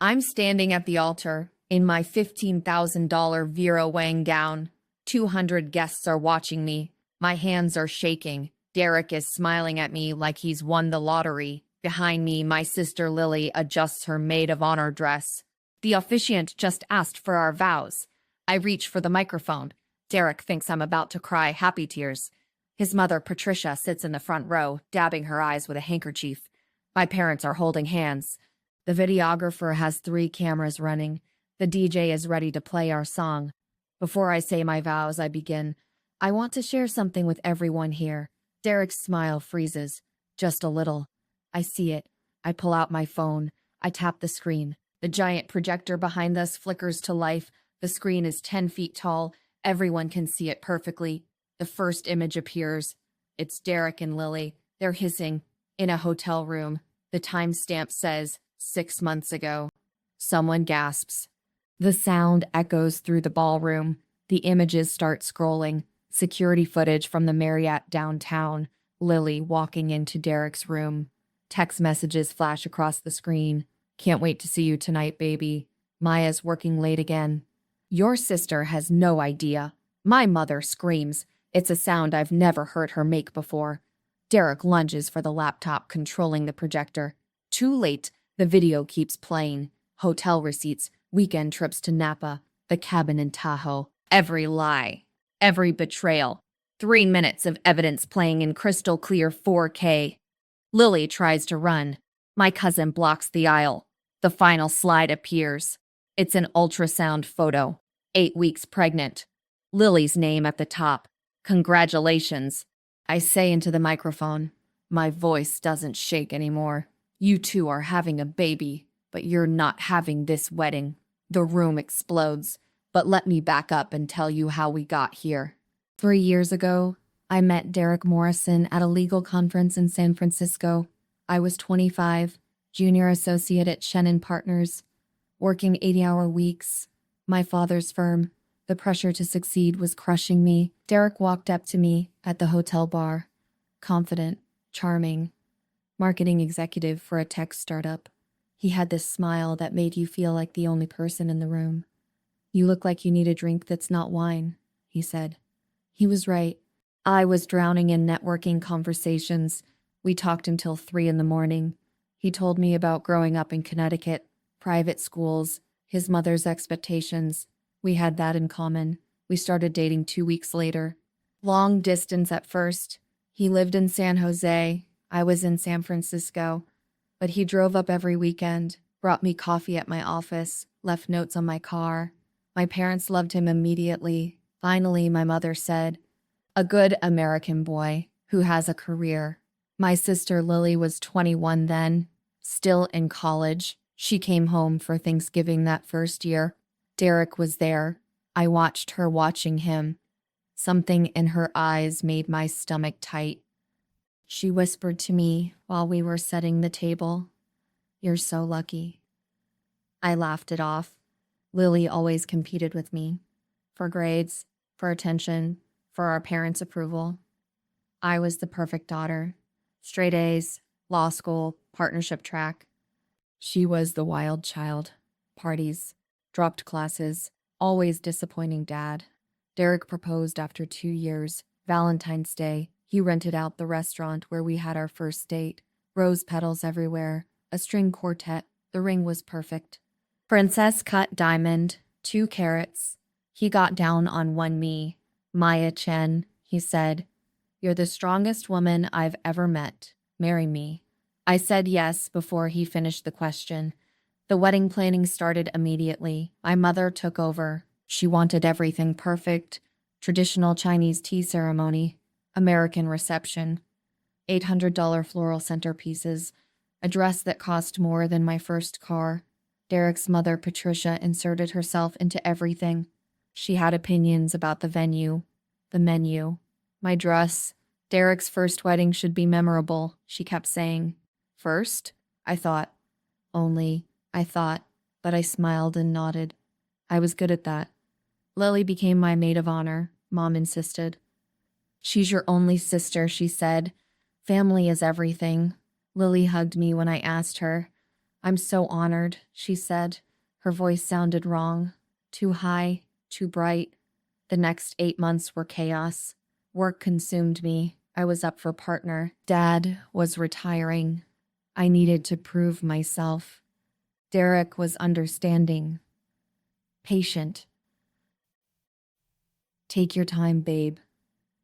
I'm standing at the altar in my $15,000 Vera Wang gown. 200 guests are watching me. My hands are shaking. Derek is smiling at me like he's won the lottery. Behind me, my sister Lily adjusts her maid of honor dress. The officiant just asked for our vows. I reach for the microphone. Derek thinks I'm about to cry happy tears. His mother, Patricia, sits in the front row, dabbing her eyes with a handkerchief. My parents are holding hands. The videographer has 3 cameras running. The DJ is ready to play our song. Before I say my vows, I begin. I want to share something with everyone here. Derek's smile freezes. Just a little. I see it. I pull out my phone. I tap the screen. The giant projector behind us flickers to life. The screen is 10 feet tall. Everyone can see it perfectly. The first image appears. It's Derek and Lily. They're hissing. In a hotel room. The timestamp says 6 months ago. Someone gasps. The sound echoes through the ballroom. The images start scrolling. Security footage from the Marriott downtown. Lily walking into Derek's room. Text messages flash across the screen. Can't wait to see you tonight, baby. Maya's working late again. Your sister has no idea. My mother screams. It's a sound I've never heard her make before. Derek lunges for the laptop controlling the projector. Too late. The video keeps playing. Hotel receipts, weekend trips to Napa, the cabin in Tahoe. Every lie. Every betrayal. 3 minutes of evidence playing in crystal clear 4K. Lily tries to run. My cousin blocks the aisle. The final slide appears. It's an ultrasound photo. 8 weeks pregnant. Lily's name at the top. Congratulations. I say into the microphone. My voice doesn't shake anymore. You two are having a baby, but you're not having this wedding. The room explodes. But let me back up and tell you how we got here. 3 years ago, I met Derek Morrison at a legal conference in San Francisco. I was 25, junior associate at Shannon Partners, working 80-hour weeks. My father's firm. The pressure to succeed was crushing me. Derek walked up to me at the hotel bar. Confident, charming, marketing executive for a tech startup. He had this smile that made you feel like the only person in the room. You look like you need a drink that's not wine, he said. He was right. I was drowning in networking conversations. We talked until 3 in the morning. He told me about growing up in Connecticut, private schools, his mother's expectations. We had that in common. We started dating 2 weeks later. Long distance at first. He lived in San Jose. I was in San Francisco. But he drove up every weekend, brought me coffee at my office, left notes on my car. My parents loved him immediately. Finally, my mother said, a good American boy who has a career. My sister Lily was 21 then, still in college. She came home for Thanksgiving that first year. Derek was there. I watched her watching him. Something in her eyes made my stomach tight. She whispered to me while we were setting the table, "You're so lucky." I laughed it off. Lily always competed with me. For grades, for attention, for our parents' approval. I was the perfect daughter. Straight A's, law school, partnership track. She was the wild child. Parties, dropped classes, always disappointing dad. Derek proposed after 2 years. Valentine's Day, he rented out the restaurant where we had our first date. Rose petals everywhere. A string quartet. The ring was perfect. Princess cut diamond, 2 carats. He got down on one knee. Maya Chen, he said, "You're the strongest woman I've ever met. Marry me." I said yes before he finished the question. The wedding planning started immediately. My mother took over. She wanted everything perfect. Traditional Chinese tea ceremony, American reception, $800 floral centerpieces, a dress that cost more than my first car. Derek's mother, Patricia, inserted herself into everything. She had opinions about the venue, the menu, my dress. Derek's first wedding should be memorable, she kept saying. First? I thought. Only, I thought, but I smiled and nodded. I was good at that. Lily became my maid of honor, Mom insisted. She's your only sister, she said. Family is everything. Lily hugged me when I asked her. I'm so honored, she said. Her voice sounded wrong. Too high, too bright. The next 8 months were chaos. Work consumed me. I was up for partner. Dad was retiring. I needed to prove myself. Derek was understanding. Patient. Take your time, babe,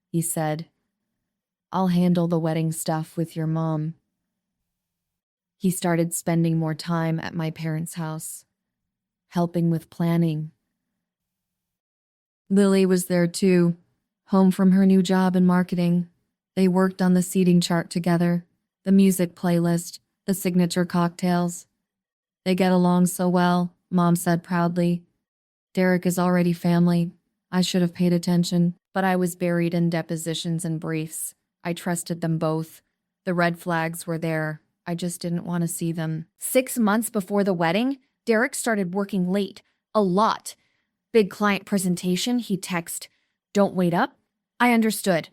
he said. I'll handle the wedding stuff with your mom. He started spending more time at my parents' house, helping with planning. Lily was there too, home from her new job in marketing. They worked on the seating chart together, the music playlist, the signature cocktails. They get along so well, Mom said proudly. Derek is already family. I should have paid attention, but I was buried in depositions and briefs. I trusted them both. The red flags were there. I just didn't want to see them. 6 months before the wedding, Derek started working late. A lot. Big client presentation, he'd text, "Don't wait up." I understood.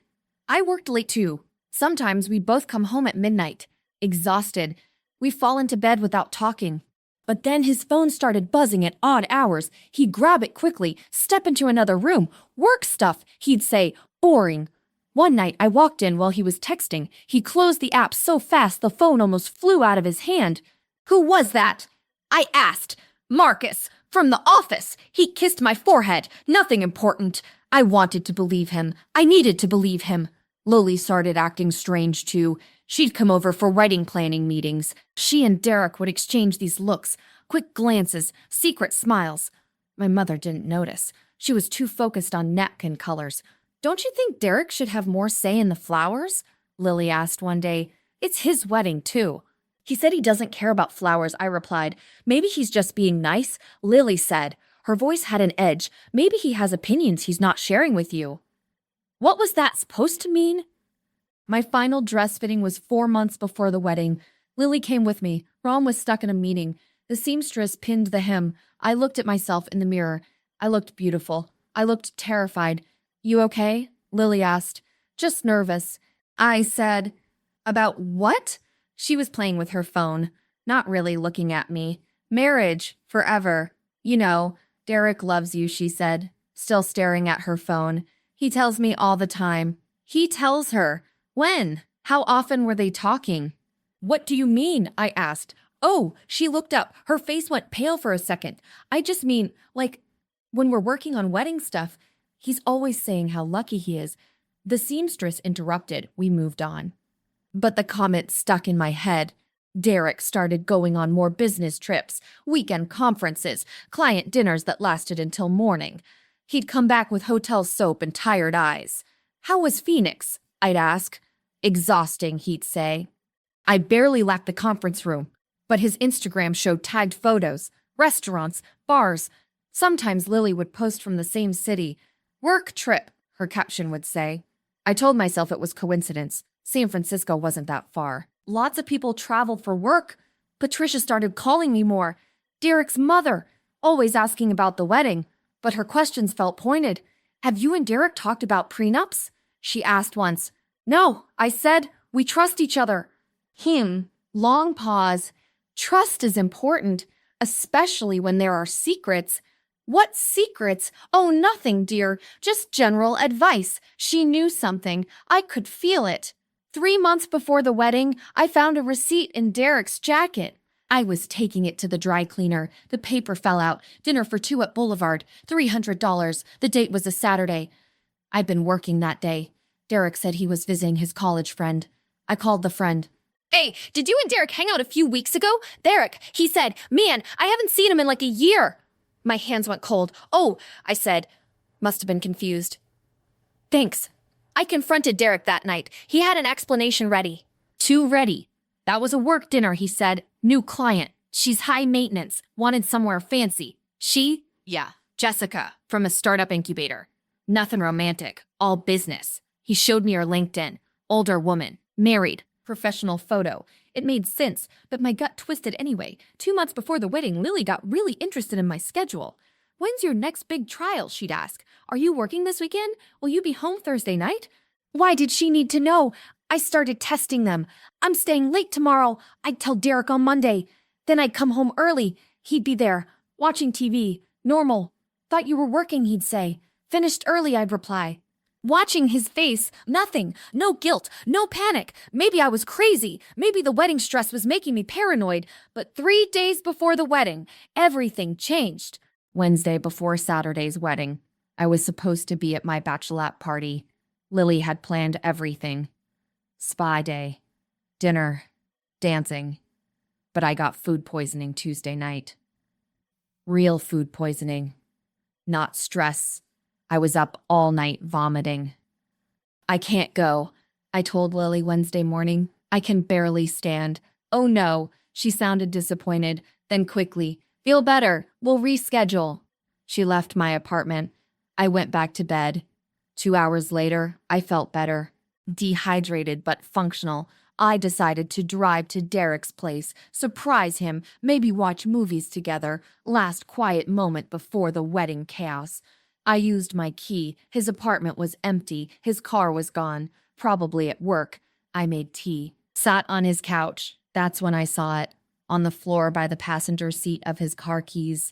I worked late too. Sometimes we'd both come home at midnight, exhausted. We'd fall into bed without talking. But then his phone started buzzing at odd hours. He'd grab it quickly, step into another room. Work stuff, he'd say, boring. One night, I walked in while he was texting. He closed the app so fast the phone almost flew out of his hand. "Who was that?" I asked. "Marcus, from the office." He kissed my forehead. Nothing important. I wanted to believe him. I needed to believe him. Lily started acting strange too. She'd come over for wedding planning meetings. She and Derek would exchange these looks, quick glances, secret smiles. My mother didn't notice. She was too focused on napkin colors. "Don't you think Derek should have more say in the flowers?" Lily asked one day. "It's his wedding, too." "He said he doesn't care about flowers," I replied. "Maybe he's just being nice," Lily said. Her voice had an edge. "Maybe he has opinions he's not sharing with you." What was that supposed to mean? My final dress fitting was 4 months before the wedding. Lily came with me. Ron was stuck in a meeting. The seamstress pinned the hem. I looked at myself in the mirror. I looked beautiful. I looked terrified. "You okay?" Lily asked. "Just nervous." I said, "About what?" She was playing with her phone, not really looking at me. "Marriage, forever. You know, Derek loves you," she said, still staring at her phone. "He tells me all the time." He tells her. When? How often were they talking? "What do you mean?" I asked. Oh, she looked up. Her face went pale for a second. "I just mean, like, when we're working on wedding stuff, he's always saying how lucky he is." The seamstress interrupted. We moved on. But the comment stuck in my head. Derek started going on more business trips, weekend conferences, client dinners that lasted until morning. He'd come back with hotel soap and tired eyes. "How was Phoenix?" I'd ask. "Exhausting," he'd say. I barely left the conference room, but his Instagram showed tagged photos, restaurants, bars. Sometimes Lily would post from the same city. "Work trip," her caption would say. I told myself it was coincidence. San Francisco wasn't that far. Lots of people traveled for work. Patricia started calling me more. Derek's mother, always asking about the wedding, but her questions felt pointed. "Have you and Derek talked about prenups?" she asked once. "No," I said. "We trust each other." Long pause. Trust is important, especially when there are secrets. "What secrets?" "Oh, nothing, dear. Just general advice." She knew something. I could feel it. 3 months before the wedding, I found a receipt in Derek's jacket. I was taking it to the dry cleaner. The paper fell out. Dinner for 2 at Boulevard. $300. The date was a Saturday. I'd been working that day. Derek said he was visiting his college friend. I called the friend. "Hey, did you and Derek hang out a few weeks ago?" "Derek," he said. "Man, I haven't seen him in like a year." My hands went cold. "Oh," I said. Must have been confused. "Thanks." I confronted Derek that night. He had an explanation ready. Too ready. "That was a work dinner," he said. "New client. She's high maintenance. Wanted somewhere fancy." "She?" "Yeah, Jessica, from a startup incubator. Nothing romantic. All business." He showed me her LinkedIn. Older woman. Married. Professional photo. It made sense, but my gut twisted anyway. 2 months before the wedding, Lily got really interested in my schedule. "When's your next big trial?" she'd ask. "Are you working this weekend? Will you be home Thursday night?" Why did she need to know? I started testing them. "I'm staying late tomorrow," I'd tell Derek on Monday. Then I'd come home early. He'd be there, watching TV. Normal. Thought you were working, he'd say. Finished early, I'd reply. Watching his face, nothing, no guilt, no panic. Maybe I was crazy. Maybe the wedding stress was making me paranoid. But 3 days before the wedding, everything changed. Wednesday before Saturday's wedding, I was supposed to be at my bachelorette party. Lily had planned everything. Spa day, dinner, dancing. But I got food poisoning Tuesday night. Real food poisoning, not stress. I was up all night vomiting. I can't go, I told Lily Wednesday morning. I can barely stand. Oh no, she sounded disappointed, then quickly, feel better, we'll reschedule. She left my apartment. I went back to bed. 2 hours later, I felt better. Dehydrated but functional. I decided to drive to Derek's place, surprise him, maybe watch movies together, last quiet moment before the wedding chaos. I used my key. His apartment was empty. His car was gone. Probably at work. I made tea. Sat on his couch. That's when I saw it. On the floor by the passenger seat of his car keys.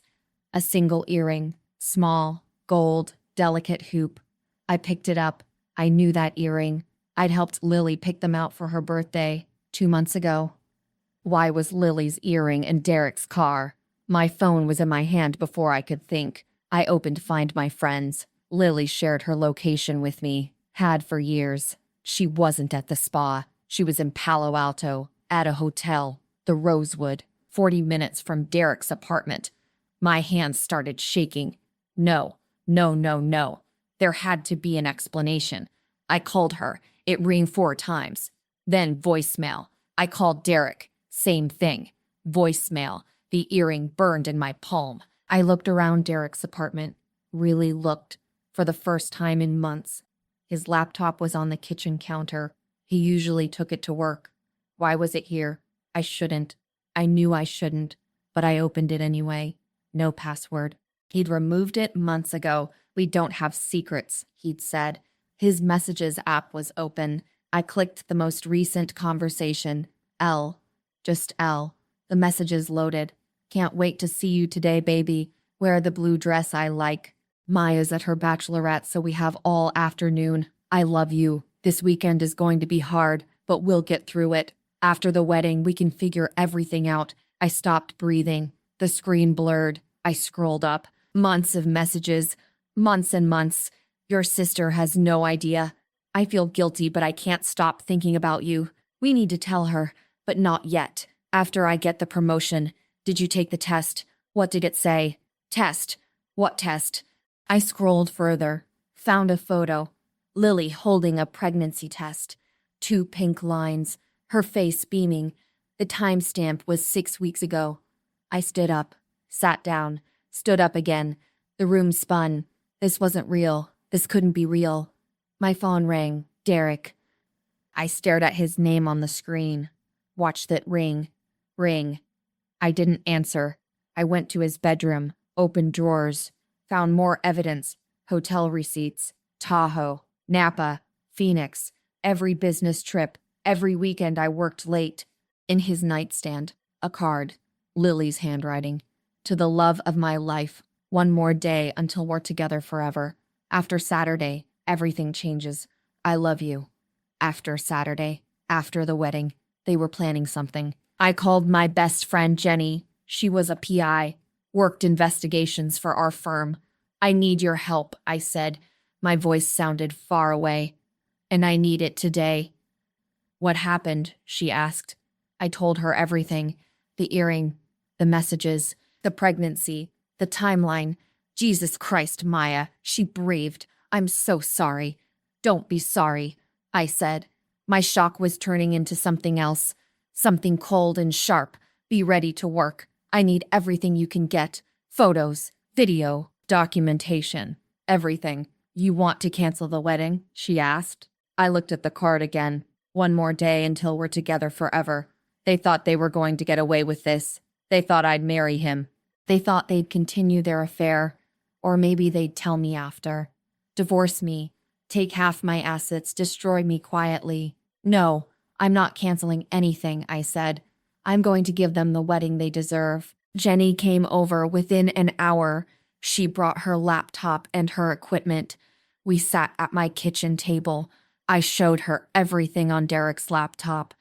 A single earring. Small, gold, delicate hoop. I picked it up. I knew that earring. I'd helped Lily pick them out for her birthday 2 months ago. Why was Lily's earring in Derek's car? My phone was in my hand before I could think. I opened Find My Friends. Lily shared her location with me. Had for years. She wasn't at the spa. She was in Palo Alto, at a hotel, the Rosewood, 40 minutes from Derek's apartment. My hands started shaking. No. There had to be an explanation. I called her. It rang 4 times. Then voicemail. I called Derek. Same thing. Voicemail. The earring burned in my palm. I looked around Derek's apartment. Really looked. For the first time in months. His laptop was on the kitchen counter. He usually took it to work. Why was it here? I shouldn't. I knew I shouldn't. But I opened it anyway. No password. He'd removed it months ago. We don't have secrets, he'd said. His messages app was open. I clicked the most recent conversation. L. Just L. The messages loaded. Can't wait to see you today, baby. Wear the blue dress I like. Maya's at her bachelorette, so we have all afternoon. I love you. This weekend is going to be hard, but we'll get through it. After the wedding, we can figure everything out. I stopped breathing. The screen blurred. I scrolled up. Months of messages. Months and months. Your sister has no idea. I feel guilty, but I can't stop thinking about you. We need to tell her, but not yet. After I get the promotion. Did you take the test? What did it say? Test. What test? I scrolled further. Found a photo. Lily holding a pregnancy test. 2 pink lines. Her face beaming. The timestamp was 6 weeks ago. I stood up. Sat down. Stood up again. The room spun. This wasn't real. This couldn't be real. My phone rang. Derek. I stared at his name on the screen. Watched it ring. Ring. I didn't answer. I went to his bedroom. Opened drawers. Found more evidence. Hotel receipts. Tahoe. Napa. Phoenix. Every business trip. Every weekend I worked late. In his nightstand. A card. Lily's handwriting. To the love of my life. 1 more day until we're together forever. After Saturday, everything changes. I love you. After Saturday, after the wedding, they were planning something. I called my best friend Jenny. She was a PI, worked investigations for our firm. I need your help, I said. My voice sounded far away. And I need it today. What happened? She asked. I told her everything. The earring, the messages, the pregnancy, the timeline. Jesus Christ, Maya, she breathed. I'm so sorry. Don't be sorry, I said. My shock was turning into something else. Something cold and sharp. Be ready to work. I need everything you can get. Photos, video, documentation, everything. You want to cancel the wedding? She asked. I looked at the card again. 1 more day until we're together forever. They thought they were going to get away with this. They thought I'd marry him. They thought they'd continue their affair. Or maybe they'd tell me after. Divorce me. Take half my assets. Destroy me quietly. No, I'm not canceling anything, I said. I'm going to give them the wedding they deserve. Jenny came over within an hour. She brought her laptop and her equipment. We sat at my kitchen table. I showed her everything on Derek's laptop.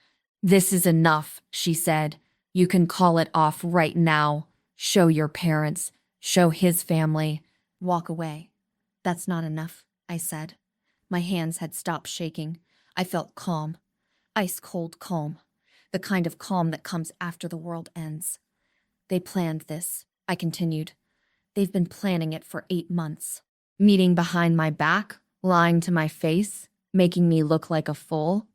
This is enough, she said. You can call it off right now. Show your parents. Show his family. Walk away. That's not enough, I said. My hands had stopped shaking. I felt calm. Ice-cold calm. The kind of calm that comes after the world ends. They planned this, I continued. They've been planning it for 8 months. Meeting behind my back, lying to my face, making me look like a fool.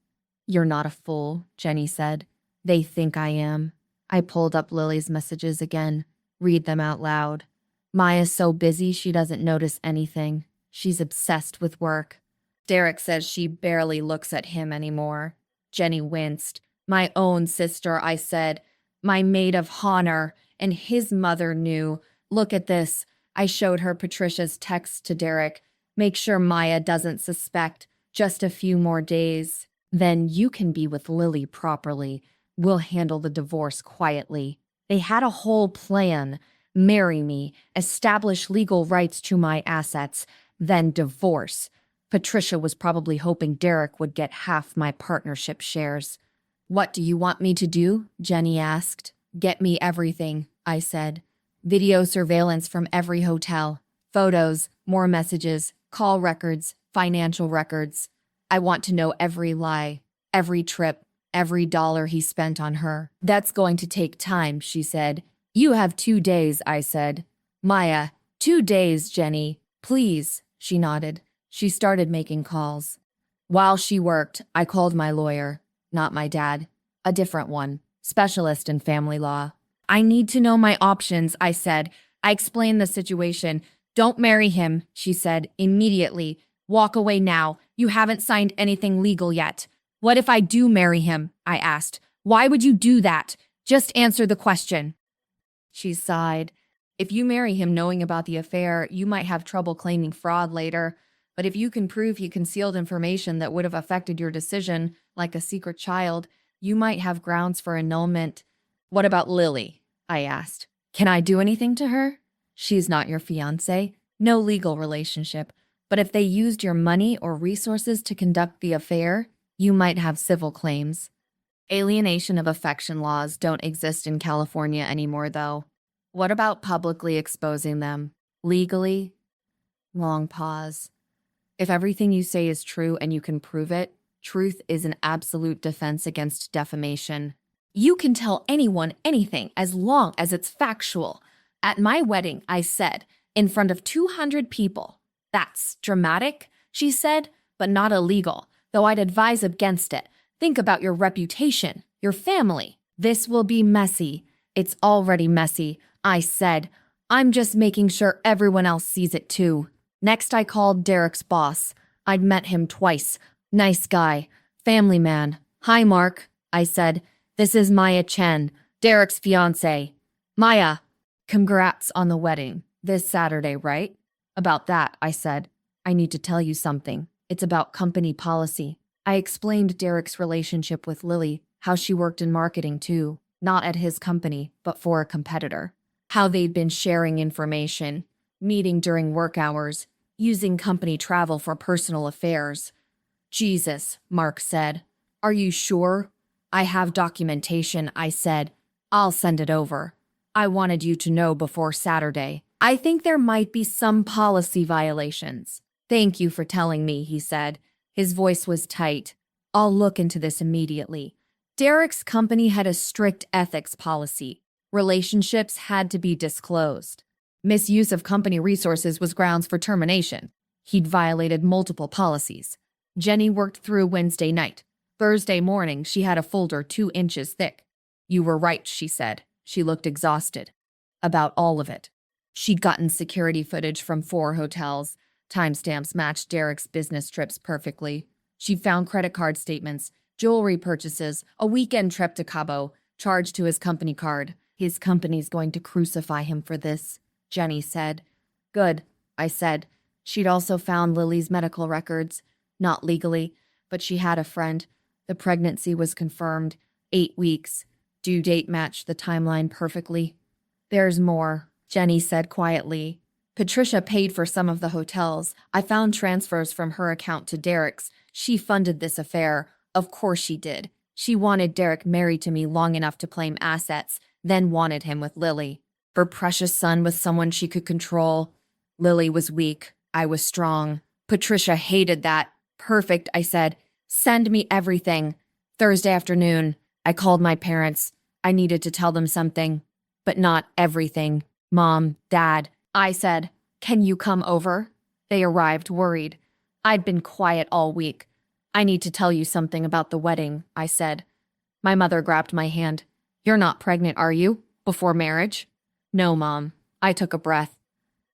You're not a fool, Jenny said. They think I am. I pulled up Lily's messages again. Read them out loud. Maya's so busy she doesn't notice anything. She's obsessed with work. Derek says she barely looks at him anymore. Jenny winced. My own sister, I said. My maid of honor, and his mother knew. Look at this. I showed her Patricia's text to Derek. Make sure Maya doesn't suspect. Just a few more days. Then you can be with Lily properly. We'll handle the divorce quietly. They had a whole plan. Marry me, establish legal rights to my assets, then divorce. Patricia was probably hoping Derek would get half my partnership shares. What do you want me to do? Jenny asked. Get me everything, I said. Video surveillance from every hotel. Photos, more messages, call records, financial records. I want to know every lie, every trip, every dollar he spent on her. That's going to take time, she said. You have 2 days, I said. Maya, 2 days, Jenny. Please, she nodded. She started making calls. While she worked, I called my lawyer. Not my dad. A different one. Specialist in family law. I need to know my options, I said. I explained the situation. Don't marry him, she said, immediately. Walk away now. You haven't signed anything legal yet. What if I do marry him? I asked. Why would you do that? Just answer the question. She sighed. If you marry him knowing about the affair, you might have trouble claiming fraud later. But if you can prove he concealed information that would have affected your decision, like a secret child, you might have grounds for annulment. What about Lily? I asked. Can I do anything to her? She's not your fiancé. No legal relationship. But if they used your money or resources to conduct the affair, you might have civil claims. Alienation of affection laws don't exist in California anymore, though. What about publicly exposing them? Legally? Long pause. If everything you say is true and you can prove it, truth is an absolute defense against defamation. You can tell anyone anything as long as it's factual. At my wedding, I said, in front of 200 people. That's dramatic, she said, but not illegal, though I'd advise against it. Think about your reputation, your family. This will be messy. It's already messy, I said. I'm just making sure everyone else sees it too. Next, I called Derek's boss. I'd met him twice. Nice guy. Family man. Hi, Mark, I said. This is Maya Chen, Derek's fiancé. Maya, congrats on the wedding. This Saturday, right? About that, I said. I need to tell you something. It's about company policy. I explained Derek's relationship with Lily, how she worked in marketing too, not at his company, but for a competitor. How they'd been sharing information, meeting during work hours, using company travel for personal affairs. Jesus, Mark said. Are you sure? I have documentation, I said. I'll send it over. I wanted you to know before Saturday. I think there might be some policy violations. Thank you for telling me, he said. His voice was tight. I'll look into this immediately. Derek's company had a strict ethics policy. Relationships had to be disclosed. Misuse of company resources was grounds for termination. He'd violated multiple policies. Jenny worked through Wednesday night. Thursday morning, she had a folder 2 inches thick. You were right, she said. She looked exhausted. About all of it. She'd gotten security footage from 4 hotels. Timestamps matched Derek's business trips perfectly. She found credit card statements, jewelry purchases, a weekend trip to Cabo, charged to his company card. His company's going to crucify him for this, Jenny said. Good, I said. She'd also found Lily's medical records. Not legally, but she had a friend. The pregnancy was confirmed. 8 weeks. Due date matched the timeline perfectly. There's more, Jenny said quietly. Patricia paid for some of the hotels. I found transfers from her account to Derek's. She funded this affair. Of course she did. She wanted Derek married to me long enough to claim assets, then wanted him with Lily. Her precious son was someone she could control. Lily was weak. I was strong. Patricia hated that. Perfect, I said. Send me everything. Thursday afternoon, I called my parents. I needed to tell them something, but not everything. Mom, Dad. I said, "Can you come over?" They arrived, worried. I'd been quiet all week. "I need to tell you something about the wedding," I said. My mother grabbed my hand. "You're not pregnant, are you? Before marriage?" "No, Mom." I took a breath.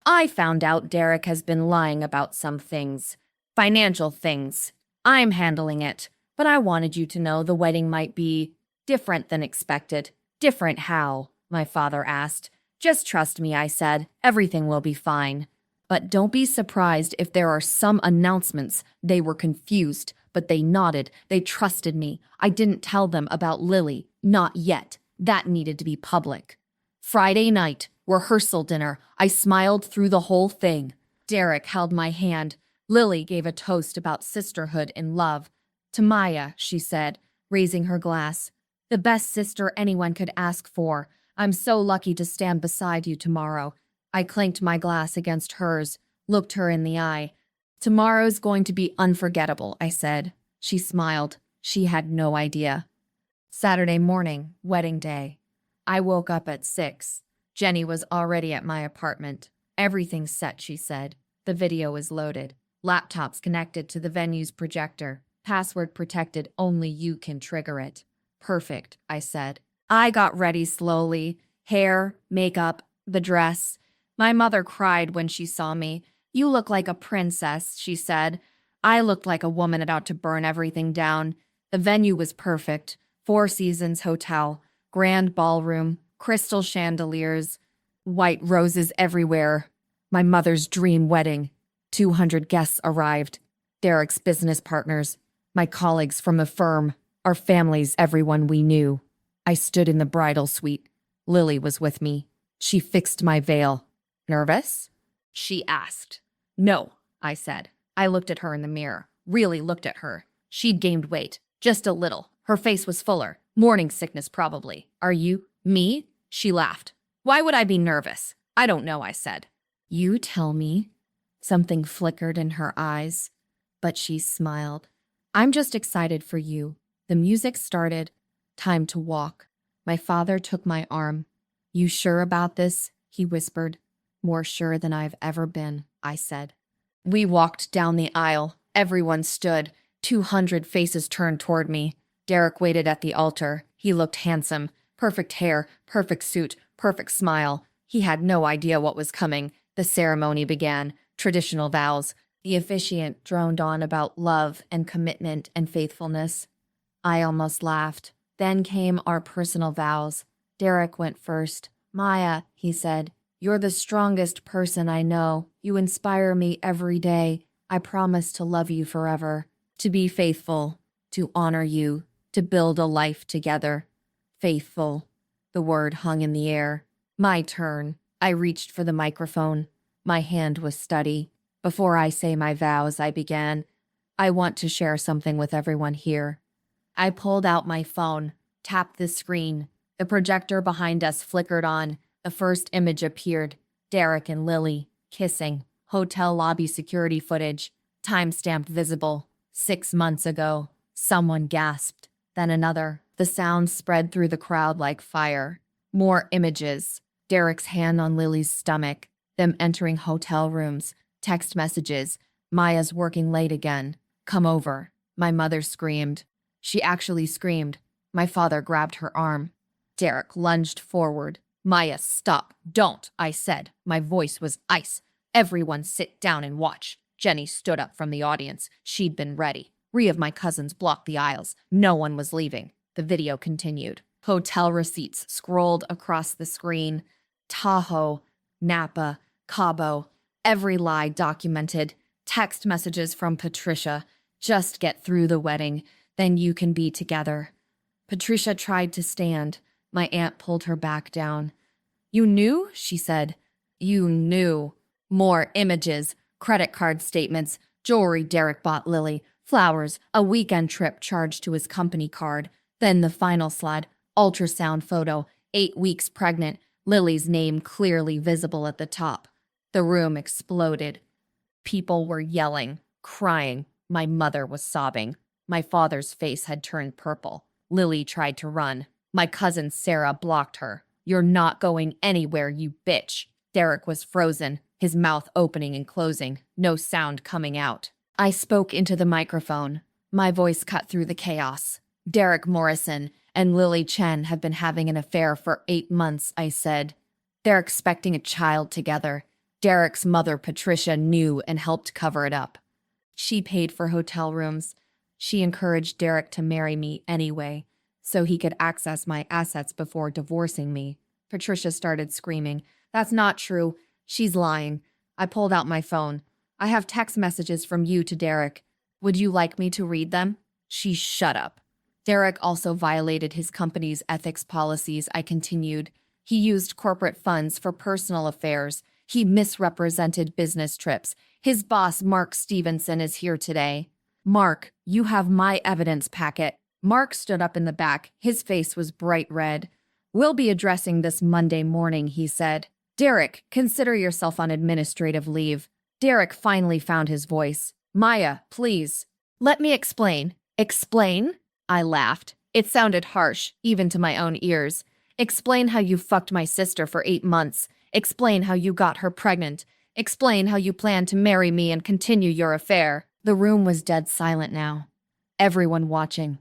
"I found out Derek has been lying about some things. Financial things. I'm handling it. But I wanted you to know the wedding might be different than expected." "Different how?" my father asked. "Just trust me," I said. "Everything will be fine." But don't be surprised if there are some announcements. They were confused, but they nodded. They trusted me. I didn't tell them about Lily. Not yet. That needed to be public. Friday night, rehearsal dinner. I smiled through the whole thing. Derek held my hand. Lily gave a toast about sisterhood and love. "To Maya," she said, raising her glass. "The best sister anyone could ask for. I'm so lucky to stand beside you tomorrow." I clanked my glass against hers, looked her in the eye. "Tomorrow's going to be unforgettable," I said. She smiled. She had no idea. Saturday morning, wedding day. I woke up at 6. Jenny was already at my apartment. "Everything's set," she said. "The video is loaded. Laptop's connected to the venue's projector. Password protected, only you can trigger it." "Perfect," I said. I got ready slowly. Hair, makeup, the dress. My mother cried when she saw me. "You look like a princess," she said. I looked like a woman about to burn everything down. The venue was perfect. 4 Seasons Hotel, grand ballroom, crystal chandeliers, white roses everywhere. My mother's dream wedding. 200 guests arrived. Derek's business partners, my colleagues from the firm, our families, everyone we knew. I stood in the bridal suite. Lily was with me. She fixed my veil. "Nervous?" she asked. "No," I said. I looked at her in the mirror. Really looked at her. She'd gained weight. Just a little. Her face was fuller. Morning sickness, probably. "Are you?" "Me?" She laughed. "Why would I be nervous?" "I don't know," I said. "You tell me." Something flickered in her eyes, but she smiled. "I'm just excited for you." The music started. Time to walk. My father took my arm. "You sure about this?" he whispered. "More sure than I've ever been," I said. We walked down the aisle. Everyone stood. 200 faces turned toward me. Derek waited at the altar. He looked handsome. Perfect hair, perfect suit, perfect smile. He had no idea what was coming. The ceremony began. Traditional vows. The officiant droned on about love and commitment and faithfulness. I almost laughed. Then came our personal vows. Derek went first. "Maya," he said, "you're the strongest person I know. You inspire me every day. I promise to love you forever, to be faithful, to honor you, to build a life together." Faithful. The word hung in the air. My turn. I reached for the microphone. My hand was steady. "Before I say my vows," I began, "I want to share something with everyone here." I pulled out my phone, tapped the screen. The projector behind us flickered on. The first image appeared. Derek and Lily, kissing. Hotel lobby security footage. Timestamp visible. 6 months ago. Someone gasped. Then another. The sound spread through the crowd like fire. More images. Derek's hand on Lily's stomach. Them entering hotel rooms. Text messages. "Maya's working late again. Come over." My mother screamed. She actually screamed. My father grabbed her arm. Derek lunged forward. "Maya, stop. Don't," I said. My voice was ice. "Everyone sit down and watch." Jenny stood up from the audience. She'd been ready. 3 of my cousins blocked the aisles. No one was leaving. The video continued. Hotel receipts scrolled across the screen. Tahoe, Napa, Cabo. Every lie documented. Text messages from Patricia. "Just get through the wedding. Then you can be together." Patricia tried to stand. My aunt pulled her back down. You knew? She said. You knew. More images, credit card statements, jewelry Derek bought Lily, flowers, a weekend trip charged to his company card. Then the final slide, ultrasound photo, 8 weeks pregnant, Lily's name clearly visible at the top. The room exploded. People were yelling, crying. My mother was sobbing. My father's face had turned purple. Lily tried to run. My cousin Sarah blocked her. You're not going anywhere, you bitch. Derek was frozen, his mouth opening and closing, no sound coming out. I spoke into the microphone. My voice cut through the chaos. Derek Morrison and Lily Chen have been having an affair for 8 months, I said. They're expecting a child together. Derek's mother, Patricia, knew and helped cover it up. She paid for hotel rooms. She encouraged Derek to marry me anyway, so he could access my assets before divorcing me. Patricia started screaming. That's not true. She's lying. I pulled out my phone. I have text messages from you to Derek. Would you like me to read them? She shut up. Derek also violated his company's ethics policies, I continued. He used corporate funds for personal affairs. He misrepresented business trips. His boss, Mark Stevenson, is here today. Mark, you have my evidence packet. Mark stood up in the back. His face was bright red. We'll be addressing this Monday morning, he said. Derek, consider yourself on administrative leave. Derek finally found his voice. Maya, please. Let me explain. Explain? I laughed. It sounded harsh, even to my own ears. Explain how you fucked my sister for 8 months. Explain how you got her pregnant. Explain how you plan to marry me and continue your affair. The room was dead silent now. Everyone watching.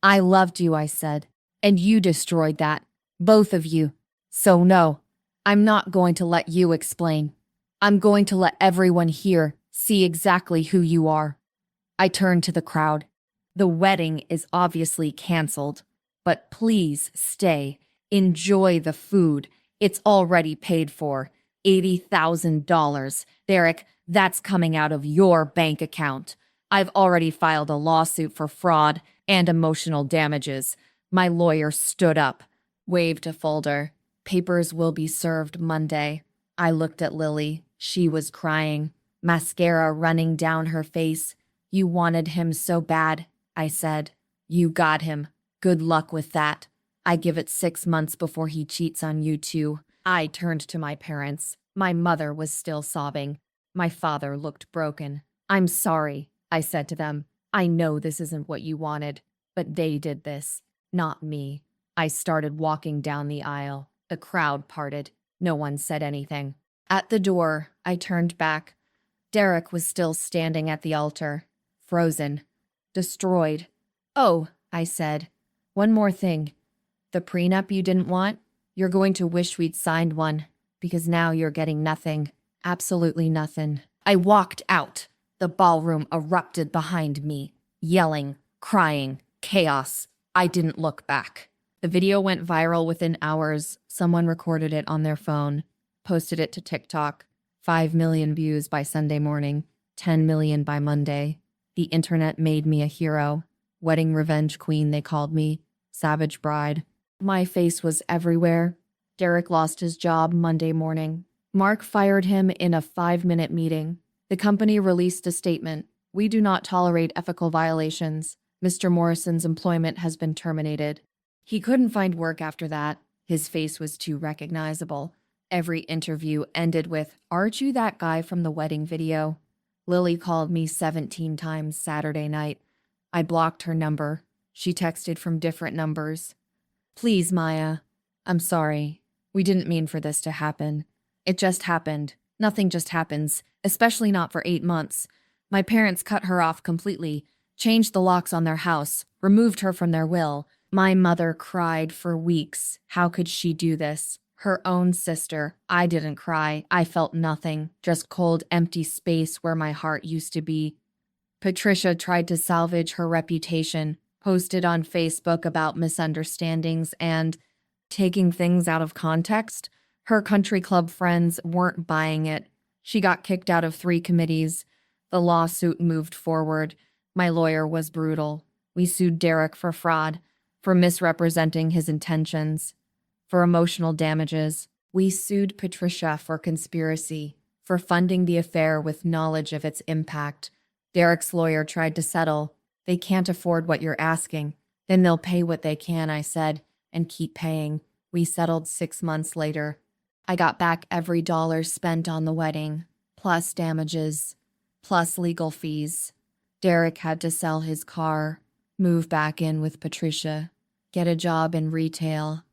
I loved you, I said, and you destroyed that. Both of you. So no, I'm not going to let you explain. I'm going to let everyone here see exactly who you are. I turned to the crowd. The wedding is obviously canceled, but please stay. Enjoy the food. It's already paid for. $80,000. Derek, that's coming out of your bank account. I've already filed a lawsuit for fraud and emotional damages. My lawyer stood up, waved a folder. Papers will be served Monday. I looked at Lily. She was crying, mascara running down her face. You wanted him so bad, I said. You got him. Good luck with that. I give it 6 months before he cheats on you too. I turned to my parents. My mother was still sobbing. My father looked broken. I'm sorry, I said to them. I know this isn't what you wanted, but they did this, not me. I started walking down the aisle. The crowd parted. No one said anything. At the door, I turned back. Derek was still standing at the altar, frozen, destroyed. Oh, I said, one more thing. The prenup you didn't want? You're going to wish we'd signed one, because now you're getting nothing. Absolutely nothing. I walked out. The ballroom erupted behind me, yelling, crying, chaos. I didn't look back. The video went viral within hours. Someone recorded it on their phone, posted it to TikTok. 5 million views by Sunday morning, 10 million by Monday. The internet made me a hero. Wedding revenge queen, they called me. Savage bride. My face was everywhere. Derek lost his job Monday morning. Mark fired him in a 5-minute meeting. The company released a statement. We do not tolerate ethical violations. Mr. Morrison's employment has been terminated. He couldn't find work after that. His face was too recognizable. Every interview ended with, "Aren't you that guy from the wedding video?" Lily called me 17 times Saturday night. I blocked her number. She texted from different numbers. Please, Maya. I'm sorry. We didn't mean for this to happen. It just happened. Nothing just happens, especially not for 8 months. My parents cut her off completely, changed the locks on their house, removed her from their will. My mother cried for weeks. How could she do this? Her own sister. I didn't cry. I felt nothing. Just cold, empty space where my heart used to be. Patricia tried to salvage her reputation, posted on Facebook about misunderstandings and taking things out of context. Her country club friends weren't buying it. She got kicked out of 3 committees. The lawsuit moved forward. My lawyer was brutal. We sued Derek for fraud. for misrepresenting his intentions, for emotional damages. We sued Patricia for conspiracy, for funding the affair with knowledge of its impact. Derek's lawyer tried to settle. They can't afford what you're asking. Then they'll pay what they can, I said, and keep paying. We settled 6 months later. I got back every dollar spent on the wedding, plus damages, plus legal fees. Derek had to sell his car, move back in with Patricia, get a job in retail.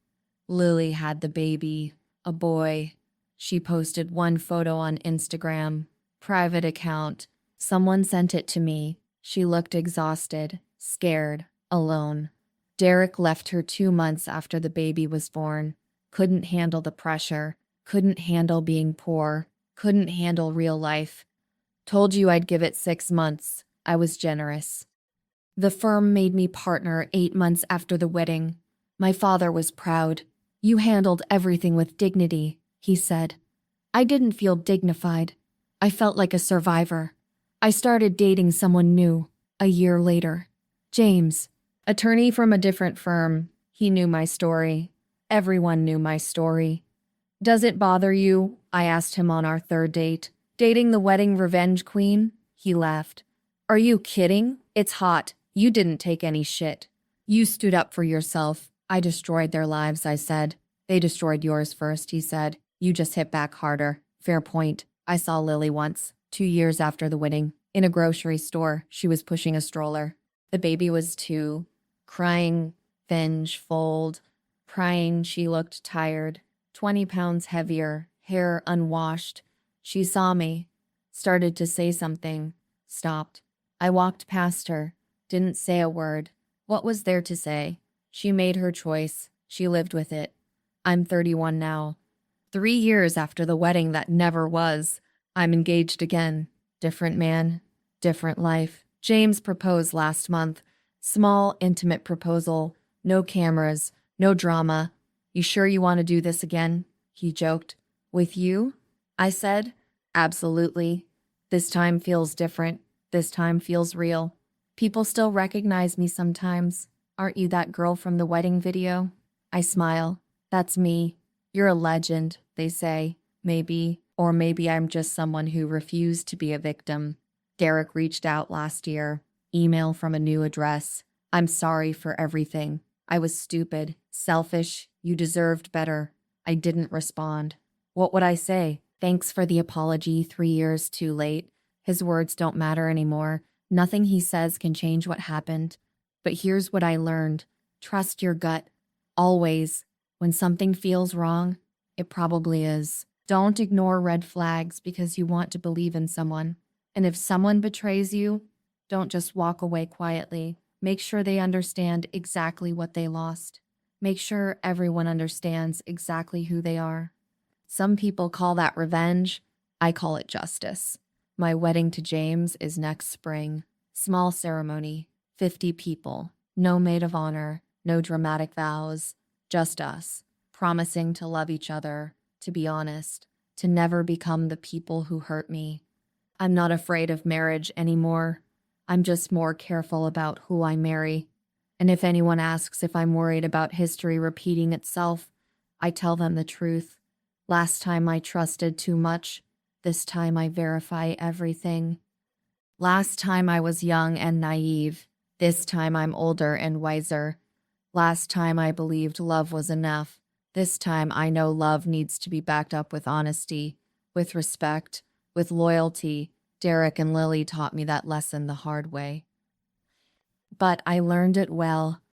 Lily had the baby, a boy. She posted one photo on Instagram, private account. Someone sent it to me. She looked exhausted, scared, alone. Derek left her 2 months after the baby was born. Couldn't handle the pressure, couldn't handle being poor, couldn't handle real life. Told you I'd give it 6 months. I was generous. The firm made me partner 8 months after the wedding. My father was proud. You handled everything with dignity, he said. I didn't feel dignified. I felt like a survivor. I started dating someone new a year later. James, attorney from a different firm. He knew my story. Everyone knew my story. Does it bother you? I asked him on our 3rd date. Dating the wedding revenge queen? He laughed. Are you kidding? It's hot. You didn't take any shit. You stood up for yourself. I destroyed their lives, I said. They destroyed yours first, he said. You just hit back harder. Fair point. I saw Lily once, 2 years after the wedding, in a grocery store. She was pushing a stroller. The baby was 2. Crying, binge, fold. Crying, she looked tired. 20 pounds heavier, hair unwashed. She saw me, started to say something, stopped. I walked past her, didn't say a word. What was there to say? She made her choice. She lived with it. I'm 31 now. 3 years after the wedding that never was. I'm engaged again. Different man, different life. James proposed last month. Small, intimate proposal. No cameras, no drama. You sure you want to do this again? He joked. With you? I said. Absolutely. This time feels different. This time feels real. People still recognize me sometimes. Aren't you that girl from the wedding video? I smile. That's me. You're a legend, they say. Maybe. Or maybe I'm just someone who refused to be a victim. Derek reached out last year. Email from a new address. I'm sorry for everything. I was stupid, selfish. You deserved better. I didn't respond. What would I say? Thanks for the apology 3 years too late. His words don't matter anymore. Nothing he says can change what happened. But here's what I learned. Trust your gut. Always. When something feels wrong, it probably is. Don't ignore red flags because you want to believe in someone. And if someone betrays you, don't just walk away quietly. Make sure they understand exactly what they lost. Make sure everyone understands exactly who they are. Some people call that revenge. I call it justice. My wedding to James is next spring. Small ceremony, 50 people, no maid of honor, no dramatic vows, just us, promising to love each other, to be honest, to never become the people who hurt me. I'm not afraid of marriage anymore. I'm just more careful about who I marry. And if anyone asks if I'm worried about history repeating itself, I tell them the truth. Last time I trusted too much. This time I verify everything. Last time I was young and naive. This time I'm older and wiser. Last time I believed love was enough. This time I know love needs to be backed up with honesty, with respect, with loyalty. Derek and Lily taught me that lesson the hard way. But I learned it well.